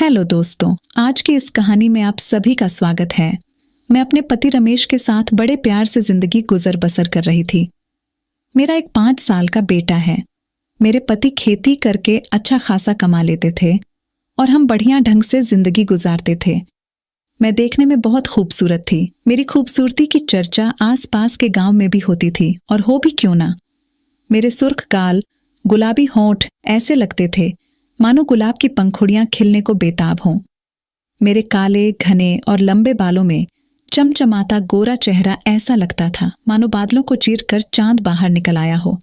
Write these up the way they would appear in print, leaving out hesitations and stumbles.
Hello दोस्तों, आज की इस कहानी में आप सभी का स्वागत है। मैं अपने पति रमेश के साथ बड़े प्यार से जिंदगी गुजर बसर कर रही थी। मेरा एक 5 साल का बेटा है। मेरे पति खेती करके अच्छा खासा कमा लेते थे और हम बढ़िया ढंग से जिंदगी गुजारते थे। मैं देखने में बहुत खूबसूरत थी। मेरी खूबसूरती की चर्चा आसपास के गांव में भी होती थी, और हो भी क्यों ना। मेरे सुर्ख गाल, गुलाबी होंठ ऐसे लगते थे मानो गुलाब की पंखुड़ियां खिलने को बेताब हों। मेरे काले, घने और लंबे बालों में चमचमाता गोरा चेहरा ऐसा लगता था मानो बादलों को चीर कर चांद बाहर निकल आया हो।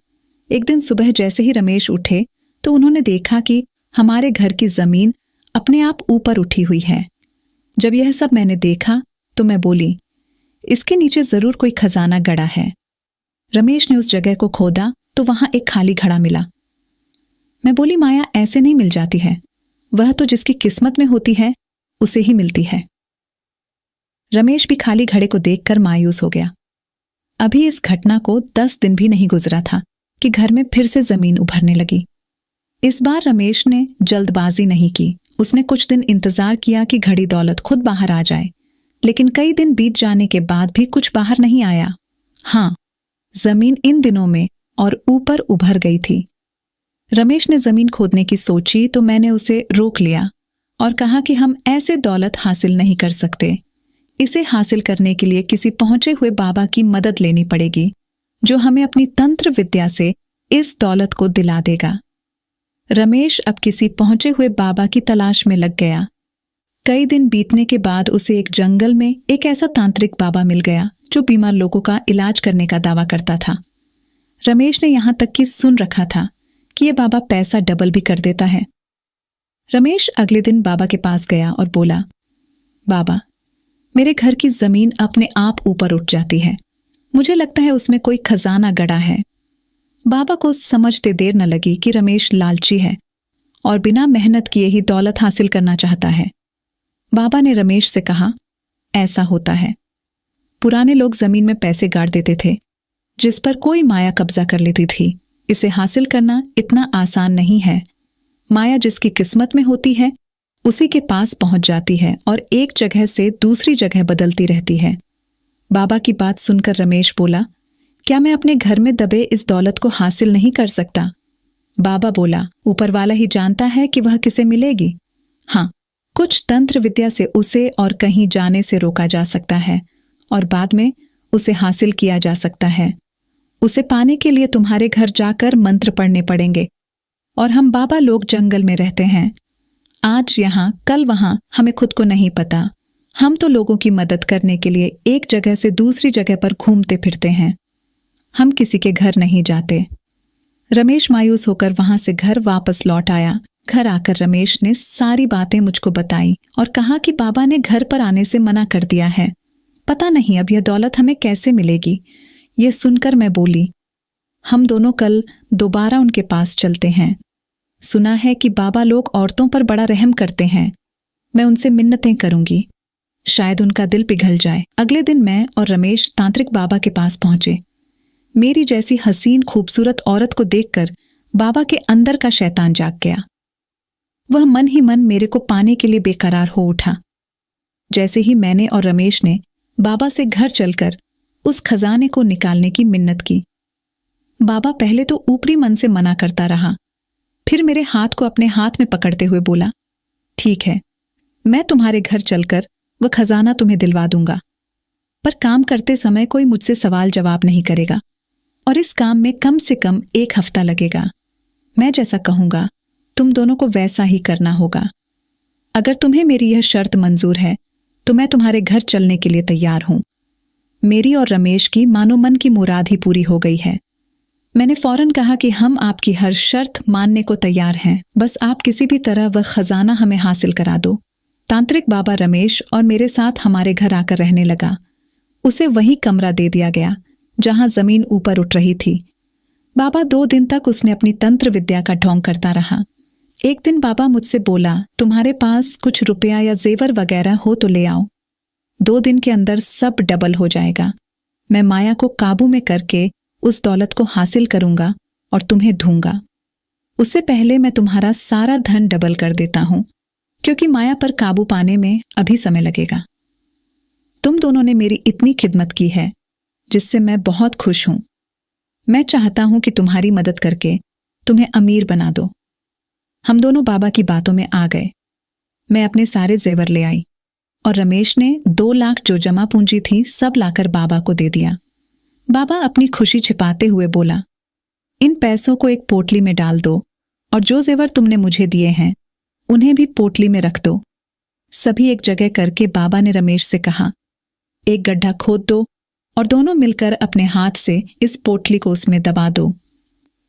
एक दिन सुबह जैसे ही रमेश उठे तो उन्होंने देखा कि हमारे घर की जमीन अपने आप ऊपर उठी हुई है। जब यह सब मैंने देखा तो मैं बोली, इसके नीचे जरूर कोई खजाना गड़ा है। रमेश ने उस जगह को खोदा तो वहां एक खाली घड़ा मिला। मैं बोली, माया ऐसे नहीं मिल जाती है, वह तो जिसकी किस्मत में होती है उसे ही मिलती है। रमेश भी खाली घड़े को देखकर मायूस हो गया। अभी इस घटना को 10 दिन भी नहीं गुजरा था कि घर में फिर से जमीन उभरने लगी। इस बार रमेश ने जल्दबाजी नहीं की। उसने कुछ दिन इंतजार किया कि घड़ी दौलत खुद बाहर आ जाए, लेकिन कई दिन बीत जाने के बाद भी कुछ बाहर नहीं आया। हाँ, जमीन इन दिनों में और ऊपर उभर गई थी। रमेश ने जमीन खोदने की सोची तो मैंने उसे रोक लिया और कहा कि हम ऐसे दौलत हासिल नहीं कर सकते। इसे हासिल करने के लिए किसी पहुंचे हुए बाबा की मदद लेनी पड़ेगी, जो हमें अपनी तंत्र विद्या से इस दौलत को दिला देगा। रमेश अब किसी पहुंचे हुए बाबा की तलाश में लग गया। कई दिन बीतने के बाद उसे एक जंगल में एक ऐसा तांत्रिक बाबा मिल गया जो बीमार लोगों का इलाज करने का दावा करता था। रमेश ने यहां तक कि सुन रखा था कि यह बाबा पैसा डबल भी कर देता है। रमेश अगले दिन बाबा के पास गया और बोला, बाबा, मेरे घर की जमीन अपने आप ऊपर उठ जाती है। मुझे लगता है उसमें कोई खजाना गड़ा है। बाबा को समझते देर न लगी कि रमेश लालची है और बिना मेहनत किए ही दौलत हासिल करना चाहता है। बाबा ने रमेश से कहा, ऐसा होता है। पुराने लोग जमीन में पैसे गाड़ देते थे, जिस पर कोई माया कब्जा कर लेती थी। इसे हासिल करना इतना आसान नहीं है। माया जिसकी किस्मत में होती है उसी के पास पहुंच जाती है और एक जगह से दूसरी जगह बदलती रहती है। बाबा की बात सुनकर रमेश बोला, क्या मैं अपने घर में दबे इस दौलत को हासिल नहीं कर सकता? बाबा बोला, ऊपर वाला ही जानता है कि वह किसे मिलेगी। हाँ, कुछ तंत्र विद्या से उसे और कहीं जाने से रोका जा सकता है और बाद में उसे हासिल किया जा सकता है। उसे पाने के लिए तुम्हारे घर जाकर मंत्र पढ़ने पड़ेंगे। और हम बाबा लोग जंगल में रहते हैं, आज यहां कल वहां, हमें खुद को नहीं पता। हम तो लोगों की मदद करने के लिए एक जगह से दूसरी जगह पर घूमते फिरते हैं, हम किसी के घर नहीं जाते। रमेश मायूस होकर वहां से घर वापस लौट आया। घर आकर रमेश ने सारी बातें मुझको बताई और कहा कि बाबा ने घर पर आने से मना कर दिया है। पता नहीं अब यह दौलत हमें कैसे मिलेगी। ये सुनकर मैं बोली, हम दोनों कल दोबारा उनके पास चलते हैं। सुना है कि बाबा लोग औरतों पर बड़ा रहम करते हैं। मैं उनसे मिन्नतें करूंगी, शायद उनका दिल पिघल जाए। अगले दिन मैं और रमेश तांत्रिक बाबा के पास पहुंचे। मेरी जैसी हसीन खूबसूरत औरत को देखकर बाबा के अंदर का शैतान जाग गया। वह मन ही मन मेरे को पाने के लिए बेकरार हो उठा। जैसे ही मैंने और रमेश ने बाबा से घर चलकर उस खजाने को निकालने की मिन्नत की, बाबा पहले तो ऊपरी मन से मना करता रहा, फिर मेरे हाथ को अपने हाथ में पकड़ते हुए बोला, ठीक है, मैं तुम्हारे घर चलकर वह खजाना तुम्हें दिलवा दूंगा, पर काम करते समय कोई मुझसे सवाल जवाब नहीं करेगा और इस काम में कम से कम 1 हफ्ता लगेगा। मैं जैसा कहूंगा तुम दोनों को वैसा ही करना होगा। अगर तुम्हें मेरी यह शर्त मंजूर है तो मैं तुम्हारे घर चलने के लिए तैयार हूं। मेरी और रमेश की मानो मन की मुराद ही पूरी हो गई है। मैंने फौरन कहा कि हम आपकी हर शर्त मानने को तैयार हैं, बस आप किसी भी तरह वह खजाना हमें हासिल करा दो। तांत्रिक बाबा रमेश और मेरे साथ हमारे घर आकर रहने लगा। उसे वही कमरा दे दिया गया जहां जमीन ऊपर उठ रही थी। बाबा 2 दिन तक उसने अपनी तंत्र विद्या का ढोंग करता रहा। एक दिन बाबा मुझसे बोला, तुम्हारे पास कुछ रुपया या जेवर वगैरह हो तो ले आओ। 2 दिन के अंदर सब डबल हो जाएगा। मैं माया को काबू में करके उस दौलत को हासिल करूंगा और तुम्हें दूंगा। उससे पहले मैं तुम्हारा सारा धन डबल कर देता हूं। क्योंकि माया पर काबू पाने में अभी समय लगेगा। तुम दोनों ने मेरी इतनी खिदमत की है जिससे मैं बहुत खुश हूं। मैं चाहता हूं कि तुम्हारी मदद करके तुम्हें अमीर बना दो। हम दोनों बाबा की बातों में आ गए। मैं अपने सारे जेवर ले आई और रमेश ने 2 लाख जो जमा पूंजी थी सब लाकर बाबा को दे दिया। बाबा अपनी खुशी छिपाते हुए बोला, इन पैसों को एक पोटली में डाल दो और जो जेवर तुमने मुझे दिए हैं उन्हें भी पोटली में रख दो। सभी एक जगह करके बाबा ने रमेश से कहा, एक गड्ढा खोद दो और दोनों मिलकर अपने हाथ से इस पोटली को उसमें दबा दो।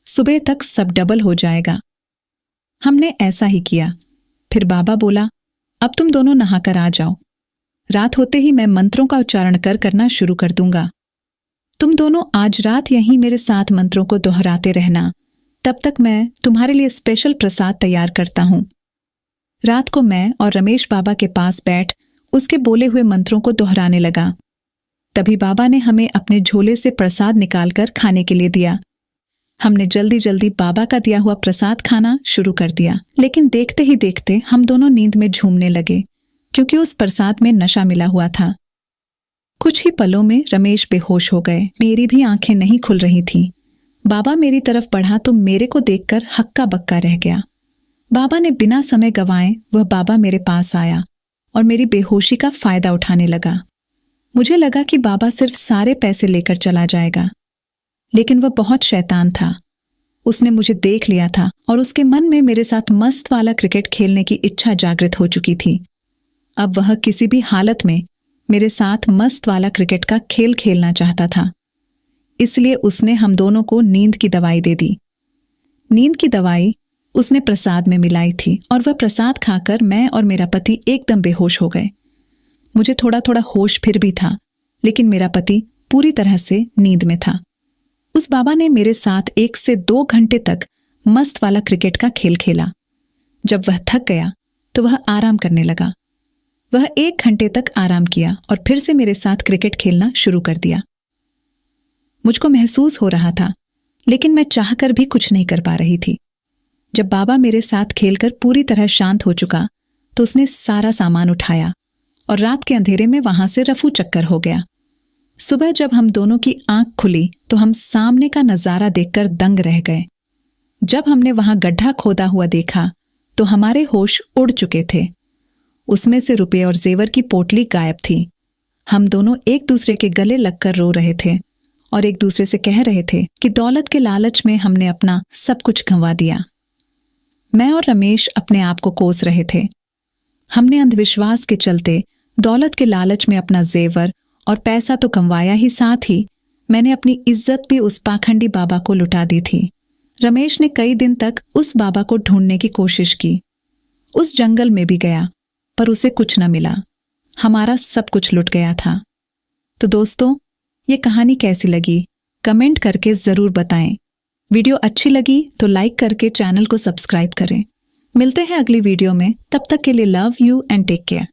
सुबह तक सब डबल हो जाएगा। हमने ऐसा ही किया। फिर बाबा बोला, अब तुम दोनों नहाकर आ जाओ। रात होते ही मैं मंत्रों का उच्चारण करना शुरू कर दूंगा। तुम दोनों आज रात यहीं मेरे साथ मंत्रों को दोहराते रहना। तब तक मैं तुम्हारे लिए स्पेशल प्रसाद तैयार करता हूं। रात को मैं और रमेश बाबा के पास बैठ उसके बोले हुए मंत्रों को दोहराने लगा। तभी बाबा ने हमें अपने झोले से प्रसाद निकालकर खाने के लिए दिया। हमने जल्दी जल्दी बाबा का दिया हुआ प्रसाद खाना शुरू कर दिया। लेकिन देखते ही देखते हम दोनों नींद में झूमने लगे, क्योंकि उस प्रसाद में नशा मिला हुआ था। कुछ ही पलों में रमेश बेहोश हो गए। मेरी भी आंखें नहीं खुल रही थीं। बाबा मेरी तरफ बढ़ा तो मेरे को देखकर हक्का बक्का रह गया। बाबा ने बिना समय गंवाए वह बाबा मेरे पास आया और मेरी बेहोशी का फायदा उठाने लगा। मुझे लगा कि बाबा सिर्फ सारे पैसे लेकर चला जाएगा, लेकिन वह बहुत शैतान था। उसने मुझे देख लिया था और उसके मन में मेरे साथ मस्त वाला क्रिकेट खेलने की इच्छा जागृत हो चुकी थी। अब वह किसी भी हालत में मेरे साथ मस्त वाला क्रिकेट का खेल खेलना चाहता था। इसलिए उसने हम दोनों को नींद की दवाई दे दी। नींद की दवाई उसने प्रसाद में मिलाई थी और वह प्रसाद खाकर मैं और मेरा पति एकदम बेहोश हो गए। मुझे थोड़ा थोड़ा होश फिर भी था, लेकिन मेरा पति पूरी तरह से नींद में था। उस बाबा ने मेरे साथ 1 से 2 घंटे तक मस्त वाला क्रिकेट का खेल खेला। जब वह थक गया तो वह आराम करने लगा। वह 1 घंटे तक आराम किया और फिर से मेरे साथ क्रिकेट खेलना शुरू कर दिया। मुझको महसूस हो रहा था, लेकिन मैं चाहकर भी कुछ नहीं कर पा रही थी। जब बाबा मेरे साथ खेलकर पूरी तरह शांत हो चुका तो उसने सारा सामान उठाया और रात के अंधेरे में वहां से रफू चक्कर हो गया। सुबह जब हम दोनों की आंख खुली तो हम सामने का नजारा देखकर दंग रह गए। जब हमने वहां गड्ढा खोदा हुआ देखा तो हमारे होश उड़ चुके थे। उसमें से रुपए और जेवर की पोटली गायब थी। हम दोनों एक दूसरे के गले लगकर रो रहे थे और एक दूसरे से कह रहे थे कि दौलत के लालच में हमने अपना सब कुछ गंवा दिया। मैं और रमेश अपने आप को कोस रहे थे। हमने अंधविश्वास के चलते दौलत के लालच में अपना जेवर और पैसा तो कमवाया ही, साथ ही मैंने अपनी इज्जत भी उस पाखंडी बाबा को लुटा दी थी। रमेश ने कई दिन तक उस बाबा को ढूंढने की कोशिश की। उस जंगल में भी गया, पर उसे कुछ न मिला। हमारा सब कुछ लुट गया था। तो दोस्तों, ये कहानी कैसी लगी कमेंट करके जरूर बताएं। वीडियो अच्छी लगी तो लाइक करके चैनल को सब्सक्राइब करें। मिलते हैं अगली वीडियो में। तब तक के लिए love you and take care.